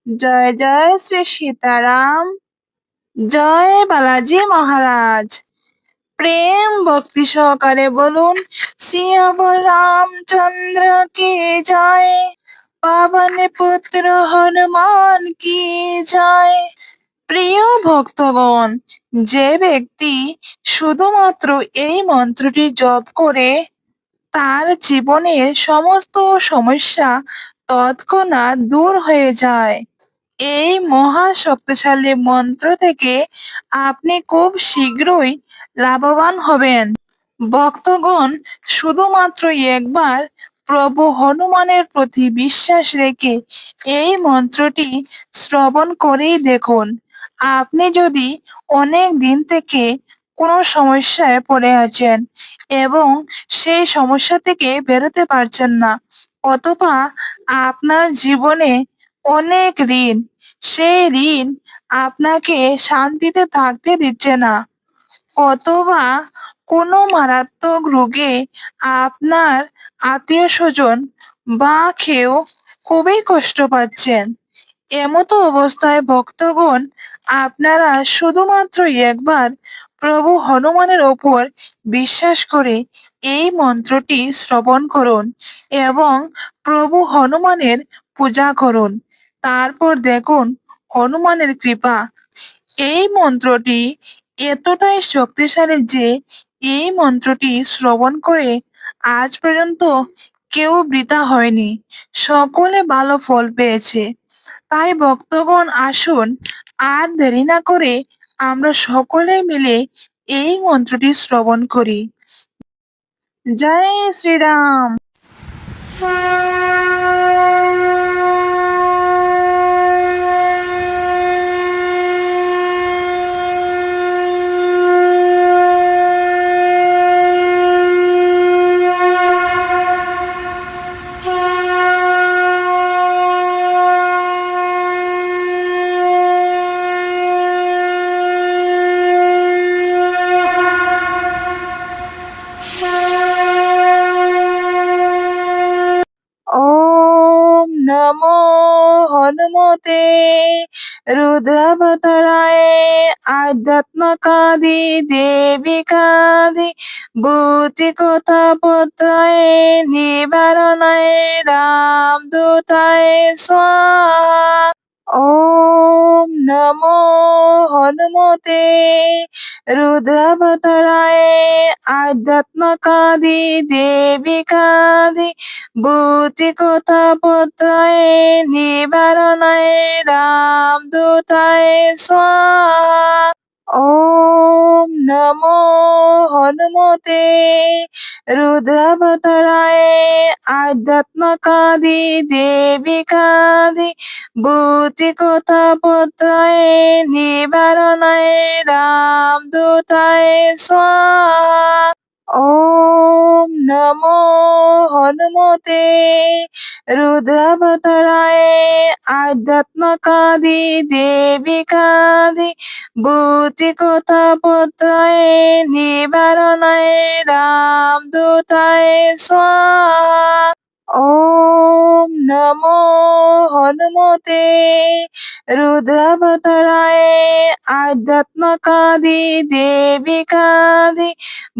জয় জয় শ্রী সীতারাম। জয় বালাজি মহারাজ। প্রেম ভক্তি সহকারে বলুন সিয়াবর রামচন্দ্র কি জয়। পাবন পুত্র হনুমান কি জয়। প্রিয় ভক্তগণ, যে ব্যক্তি শুধুমাত্র এই মন্ত্রটি জপ করে তার জীবনের সমস্ত সমস্যা তৎক্ষণাৎ দূর হয়ে যায়। এই মহা শক্তিশালী মন্ত্র থেকে আপনি খুব শীঘ্রই লাভবান হবেন। ভক্তগণ, শুধুমাত্র একবার প্রভু হনুমানের প্রতি বিশ্বাস রেখে এই মন্ত্রটি শ্রবণ করেই দেখুন। আপনি যদি অনেক দিন থেকে কোনো সমস্যায় পড়ে আছেন এবং সেই সমস্যা থেকে বেরোতে পারছেন না, অথবা আপনার জীবনে অনেক ঋণ, সেই ঋণ আপনাকে শান্তিতে থাকতে দিচ্ছে না, অথবা কোনো মারাত্মক রোগে আপনার আত্মীয়-স্বজন বা কেউ খুবই কষ্ট পাচ্ছেন, এমতো অবস্থায় ভক্তগণ, আপনারা শুধুমাত্র একবার প্রভু হনুমানের ওপর বিশ্বাস করে এই মন্ত্রটি শ্রবণ করুন এবং প্রভু হনুমানের পূজা করুন। তারপর দেখুন হনুমানের কৃপা। এই মন্ত্রটি এতটাই শক্তিশালী যে এই মন্ত্রটি শ্রবণ করে আজ পর্যন্ত কেউ বৃথা হয়নি, সকলে ভালো ফল পেয়েছে। তাই ভক্তগণ, আসুন আর দেরি না করে আমরা সকলে মিলে এই মন্ত্রটি শ্রবণ করি। জয় শ্রীরাম। ওম নমো হনুমতে রুদ্রাবতারায় আধ্যাত্মকাদি দেবিকাদি ভূতিকথা পত্রায় নিবারণায় রামদূতায় স্বাহা। ওম নমো হনুমতে রুদ্রাবতারায় আধ্যাত্মকাদি দেবিকাদি ভূতিকথা পত্রায় নিবারণায় রামদূতায় স্বাহা। ওম নমো হনুমতে রুদ্রাবতারায় আধ্যাত্মকাদি দেবিকাদি ভূতিকথা পত্রায় নিবারণায় রামদূতায় স্বাহা। ওম নমো হনুমতে রুদ্রাবতারায় আধ্যাত্মকাদি দেবিকাদি ভূতিকথা পত্রায় নিবারণায় রামদূতায় স্বাহা। ওম নমো হনুমতে রুদ্রাবতারায় আধ্যাত্মকাদি দেবিকাদি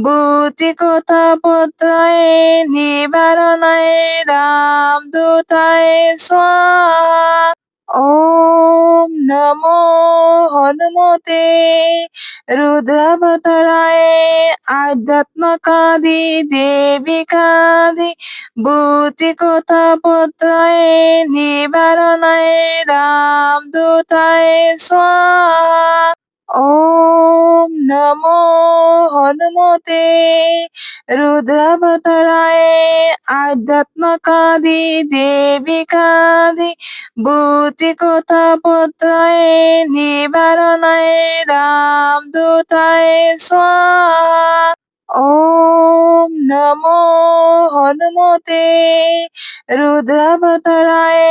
ভূতিকথা পত্রায় নিবারণায় রামদূতায় স্বাহা। ওম নমো হনুমতে রুদ্রাবতারায় আধ্যাত্মকাদি দেবিকাদি ভূতিকথা পত্রায় নিবারণায় রামদূতায় স্বাহা। ওম নমো হনুমতে রুদ্রাবতারায় আধ্যাত্মকাদি দেবিকাদি ভূতিকথা পত্রায় নিবারণায় রামদূতায় স্বাহা। ওম নমো হনুমতে রুদ্রাবতারায়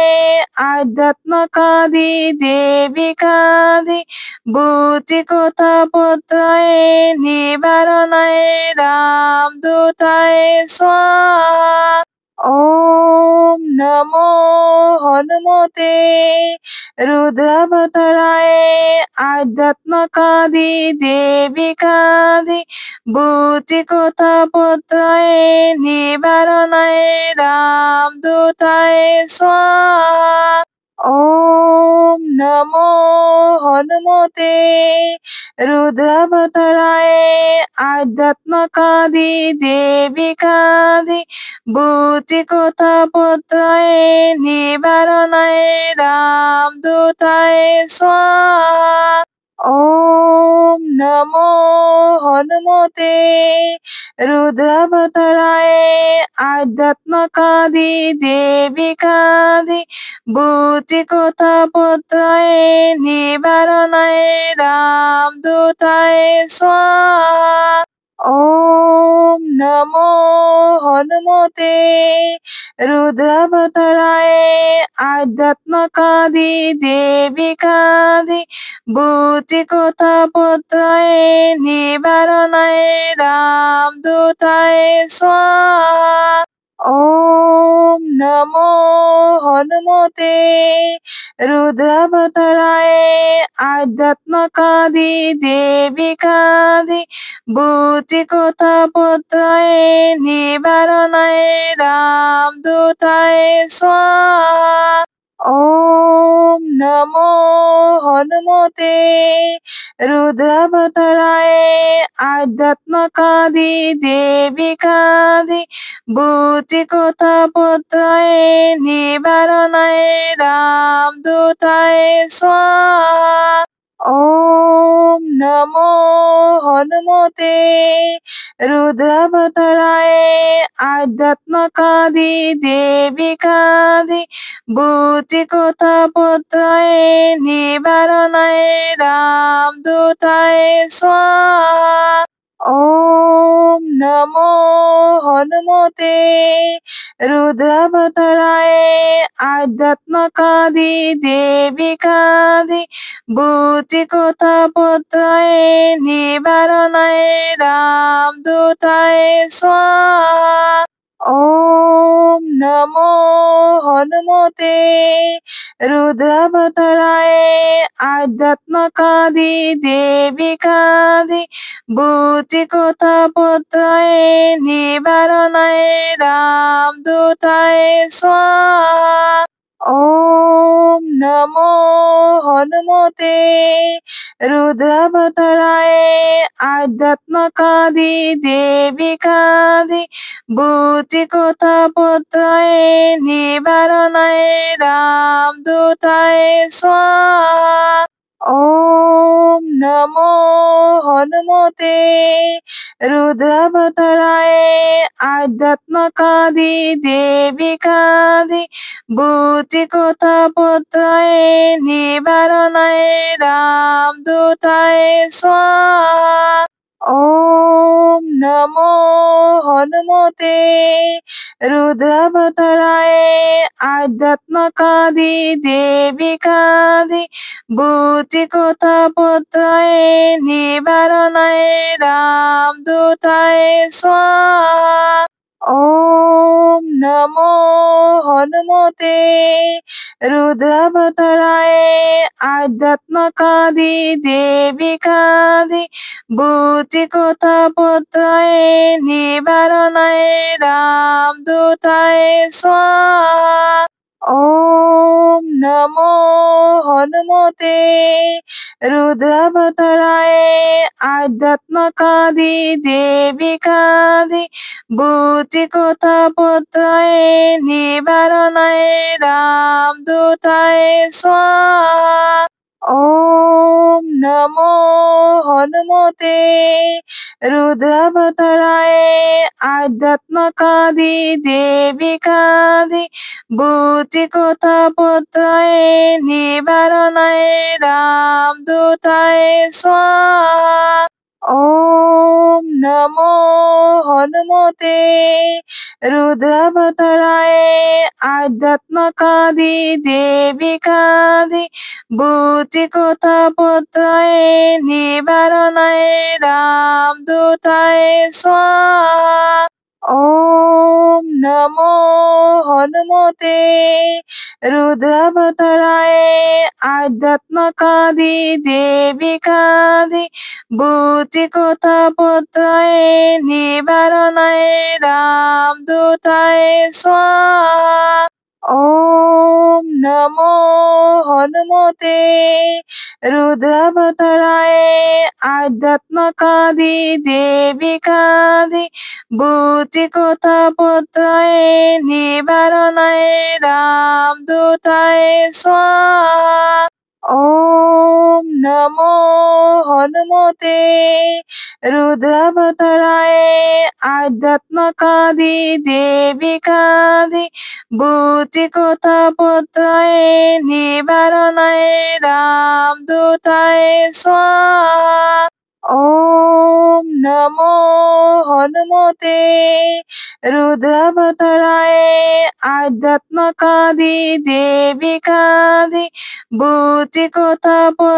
আধ্যাত্মকাদি দেবিকাদি ভূতিকথা পত্রায় নিবারণায় রামদূতায় স্বাহা। ওম নমো হনুমতে হনুমতে রুদ্রাবতারায় আধ্যাত্মকাদি দেবিকাদি ভূতিকথা পত্রায় নিবারণায় রামদূতায় স্বাহা। ওম নমো হনুমতে রুদ্রাবতারায় আধ্যাত্মকাদি দেবিকাদি ভূতিকথা পত্রায় নিবারণায় রামদূতায় স্বাহা। ওম নমো হনুমতে রুদ্রাবতারায় আধ্যাত্মকাদি দেবিকাদি ভূতিকথা পত্রায় নিবারণায় রামদূতায় স্বাহা। ওম নমো হনুমতে রুদ্রাবতারায় আধ্যাত্মকাদি দেবিকাদি ভূতিকথা পত্রায় নিবারণায় রামদূতায় স্বাহা। ওম নমো হনুমতে রুদ্রাবতারায় আধ্যাত্মকাদি দেবিকাদি ভূতিকথা পত্রায় নিবারণায় রামদূতায় স্বাহা। ওম নমো হনুমতে রুদ্রাবতারায় আধ্যাত্মকাদি দেবিকাদি ভূতিকথা পত্রায় নিবারণায় রামদূতায় স্বাহা। ওম নমো হনুমতে রুদ্রাবতারায় আধ্যাত্মকাদি দেবিকাদি ভূতিকথা পত্রায় নিবারণায় রামদূতায় স্বাহা। ওম নমো হনুমতে রুদ্রাবতারায় আধ্যাত্মকাদি দেবিকাদি ভূতিকথা পত্রায় নিবারণায় রামদূতায় স্বাহা। ওম নমো হনুমতে রুদ্রাবতারায় আধ্যাত্মকাদি দেবিকাদি ভূতিকথা পত্রায় নিবারণায় রামদূতায় স্বাহা। ওম নমো হনুমতে রুদ্রাবতারায় আধ্যাত্মকাদি দেবিকাদি ভূতিকথা পত্রায় নিবারণায় রামদূতায় স্বাহা। ওম নমো হনুমতে রুদ্রাবতারায় আধ্যাত্মকাদি দেবিকাদি ভূতিকথা পত্রায় নিবারণায় রামদূতায় স্বাহা। ওম নমো হনুমতে রুদ্রাবতারায় আধ্যাত্মকাদি দেবিকাদি ভূতিকথা পত্রায় নিবারণায় রামদূতায় স্বাহা। ওম নমো হনুমতে রুদ্রাবতারায় আধ্যাত্মকাদি দেবিকাদি ভূতিকথা পত্রায় নিবারণায় রামদূতায় স্বাহা। ওম নমো হনুমতে রুদ্রাবতারায় আধ্যাত্মকাদি দেবিকাদি ভূতিকথা পত্রায় নিবারণায় রামদূতায় স্বাহা। ওম নমো হনুমতে রুদ্রাবতারায় আধ্যাত্মকাদি দেবিকাদি ভূতিকথা পত্রায় নিবারণায় রামদূতায় স্বাহা। ওম নমো হনুমতে রুদ্রাবতারায় আধ্যাত্মকাদি দেবিকাদি ভূতিকথা পত্রায় নিবারণায় রামদূতায় স্বাহা। ॐ नमो हनुमते रुद्रावताराय आध्यात्मकादि देविकादि भूतिकथापत्राय निवारणाय रामदूताय स्वाहा ॐ नमो हनुमते रुद्रावताराय आध्यात्मकादि देविकादि भूतिकथापत्राय निवारणाय रामदूताय स्वाहा ॐ नमो हनुमते रुद्रावताराय आध्यात्मकादि देविकादि भूतिकथापत्राय निवारणाय रामदूताय स्वाहा ॐ नमो हनुमते रुद्रावताराय आध्यात्मकादि देविकादि भूतिकथापत्राय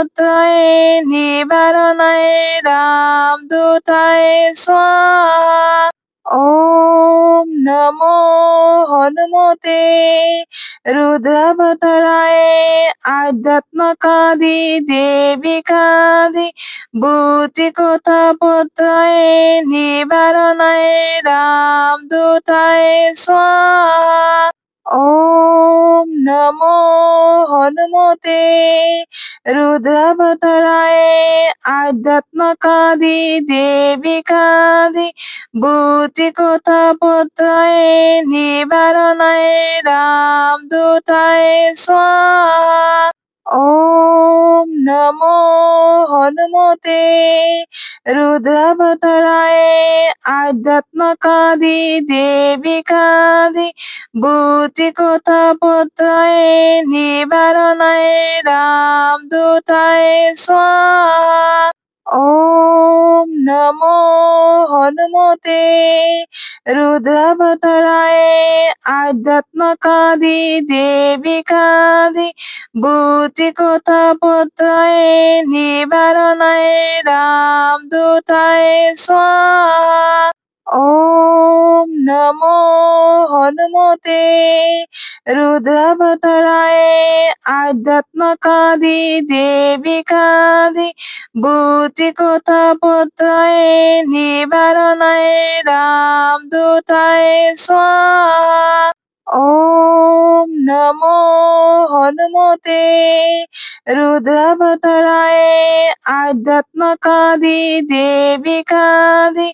निवारणाय रामदूताय स्वाहा ॐ नमो हनुमते रुद्रावताराय आध्यात्मकादि देविकादि भूतिकथापत्राय निवारणाय रामदूताय स्वाहा ॐ नमो हनुमते रुद्रावताराय आध्यात्मकादि देविकादि भूतिकथापत्राय निवारणाय रामदूताय स्वाहा ॐ नमो हनुमते रुद्रावताराय आध्यात्मकादि देविकादि भूतिकथापत्राय निवारणाय रामदूताय स्वाहा ॐ नमो हनुमते रुद्रावताराय आध्यात्मकादि देविकादि भूतिकथापत्राय निवारणाय रामदूताय स्वाहा ॐ नमो हनुमते रुद्रावताराय आध्यात्मकादि देविकादि भूतिकथापत्राय निवारणाय रामदूताय स्वाहा ॐ नमो हनुमते रुद्रावताराय आध्यात्मकादि देविकादि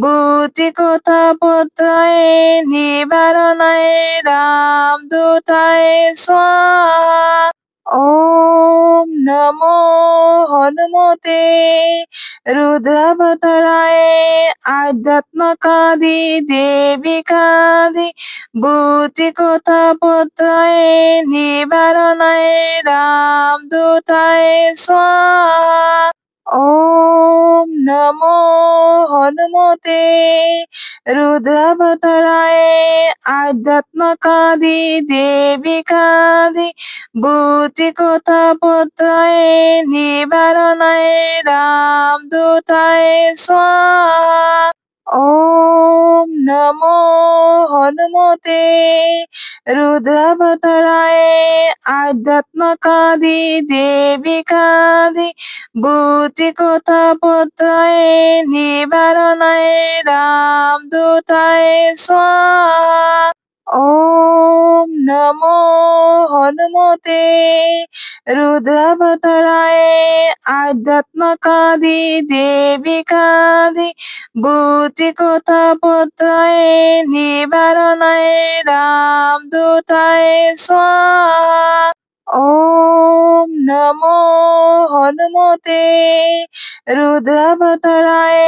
भूतिकथापत्राय निवारणाय रामदूताय स्वाहा ॐ नमो हनुमते रुद्रावताराय आध्यात्मकादि देविकादि भूतिकथापत्राय निवारणाय रामदूताय स्वाहा ॐ नमो हनुमते रुद्रावताराय आध्यात्मकादि देविकादि भूतिकथापत्राय निवारणाय रामदूताय स्वाहा ॐ नमो हनुमते रुद्रावताराय आध्यात्मकादि देविकादि भूतिकथापत्राय निवारणाय रामदूताय स्वाहा ॐ नमो हनुमते रुद्रावताराय आध्यात्मकादि देविकादि भूतिकथापत्राय निवारणाय रामदूताय स्वाहा ॐ नमो हनुमते रुद्रावताराय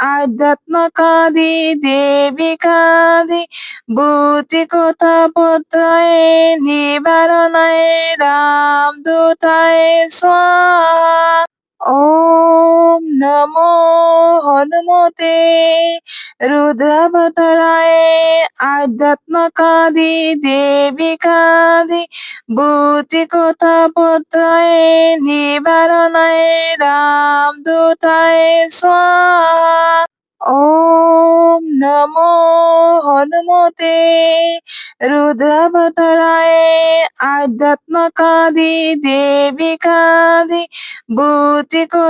आध्यात्मकादि देविकादि भूतिकथापत्राय निवारणाय रामदूताय स्वाहा ॐ नमो हनुमते रुद्रावताराय आध्यात्मकादि देविकादि भूतिकथापत्राय निवारणाय रामदूताय स्वाहा ॐ नमो हनुमते रुद्रावताराय आध्यात्मकादि देविकादि भूतिकथापत्राय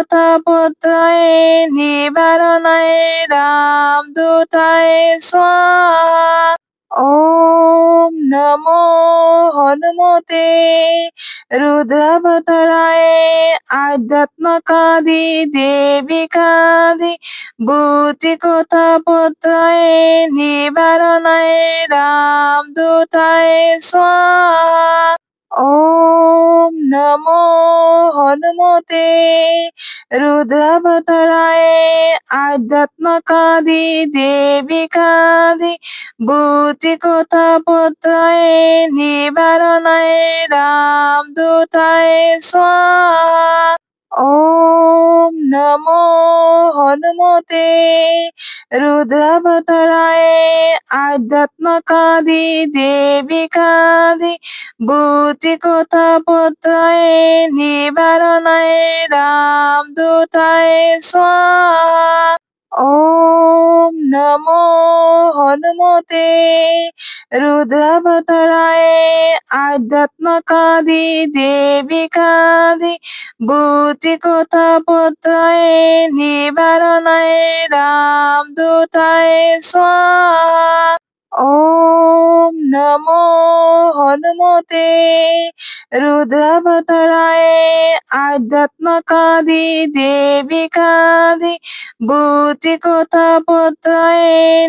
निवारणाय रामदूताय स्वाहा ॐ नमो हनुमते रुद्रावताराय आध्यात्मकादि देविकादि भूतिकथापत्राय निवारणाय रामदूताय स्वाहा ॐ नमो हनुमते रुद्रावताराय आध्यात्मकादि देविकादि भूतिकथापत्राय निवारणाय रामदूताय स्वाहा ॐ नमो हनुमते रुद्रावताराय आध्यात्मकादि देविकादि भूतिकथापत्राय निवारणाय रामदूताय स्वाहा ॐ नमो हनुमते रुद्रावताराय आध्यात्मकादि देविकादि भूतिकथापत्राय निवारणाय रामदूताय स्वाहा ॐ नमो हनुमते रुद्रावताराय आध्यात्मकादि देविकादि भूतिकथापत्राय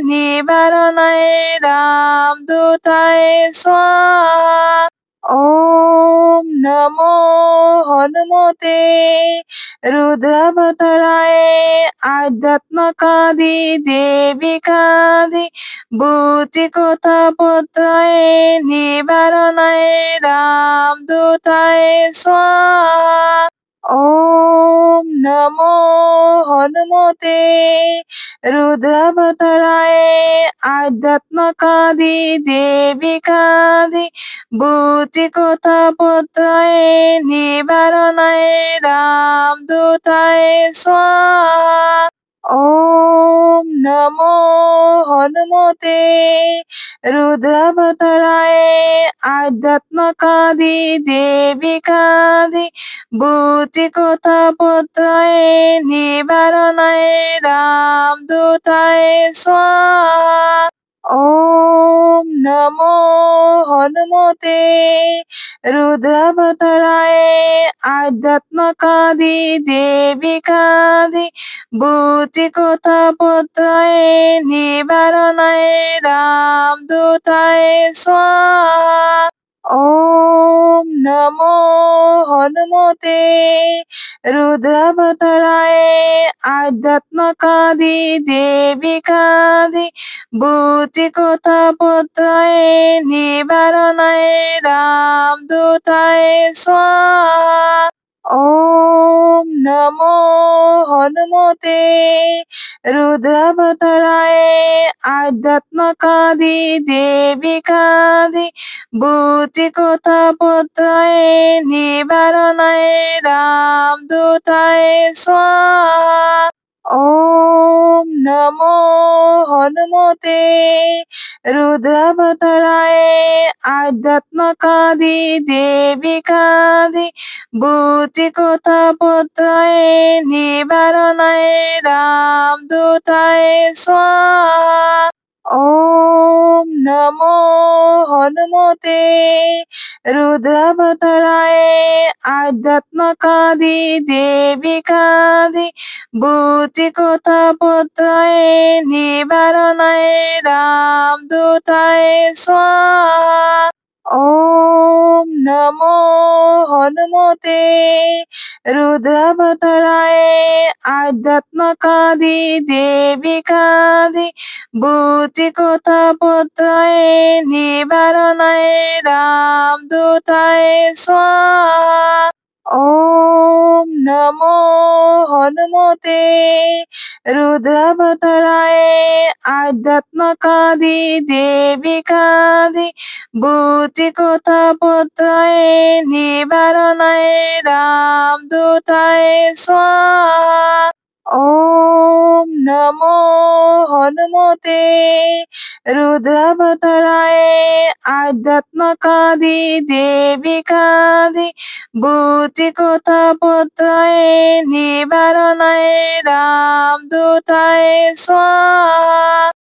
निवारणाय रामदूताय स्वाहा ॐ नमो हनुमते रुद्रावताराय आध्यात्मकादि देविकादि भूतिकथापत्राय निवारणाय रामदूताय स्वाहा ॐ नमो हनुमते रुद्रावताराय आध्यात्मकादि देविकादि भूतिकथापत्राय निवारणाय रामदूताय स्वाहा ॐ नमो हनुमते रुद्रावताराय आध्यात्मकादि देविकादि भूतिकथापत्राय निवारणाय रामदूताय स्वाहा ॐ नमो हनुमते रुद्रावताराय आध्यात्मकादि देविकादि भूतिकथापत्राय निवारणाय रामदूताय स्वाहा ॐ नमो हनुमते रुद्रावताराय आध्यात्मकादि देविकादि भूतिकथापत्राय निवारणाय रामदूताय स्वाहा ॐ नमो हनुमते रुद्रावताराय आध्यात्मकादि देविकादि भूतिकथापत्राय निवारणाय रामदूताय स्वाहा ॐ नमो हनुमते रुद्रावताराय आध्यात्मकादि देविकादि भूतिकथापत्राय निवारणाय रामदूताय स्वाहा ॐ नमो हनुमते रुद्रावताराय आध्यात्मकादि देविकादि भूतिकथापत्राय निवारणाय रामदूताय स्वाहा ॐ नमो हनुमते रुद्रावताराय आध्यात्मकादि देविकादि भूतिकथापत्राय निवारणाय रामदूताय स्वाहा ॐ नमो हनुमते रुद्रावताराय आध्यात्मकादि देविकादि भूतिकथापत्राय निवारणाय रामदूताय स्वाहा ॐ নমো হনুমতে রুদ্রাবতারায় আধ্যাত্মকাদি দেবিকাদি ভূতিকতাপত্রায় নিবারণায় রামদূতায় স্বাহা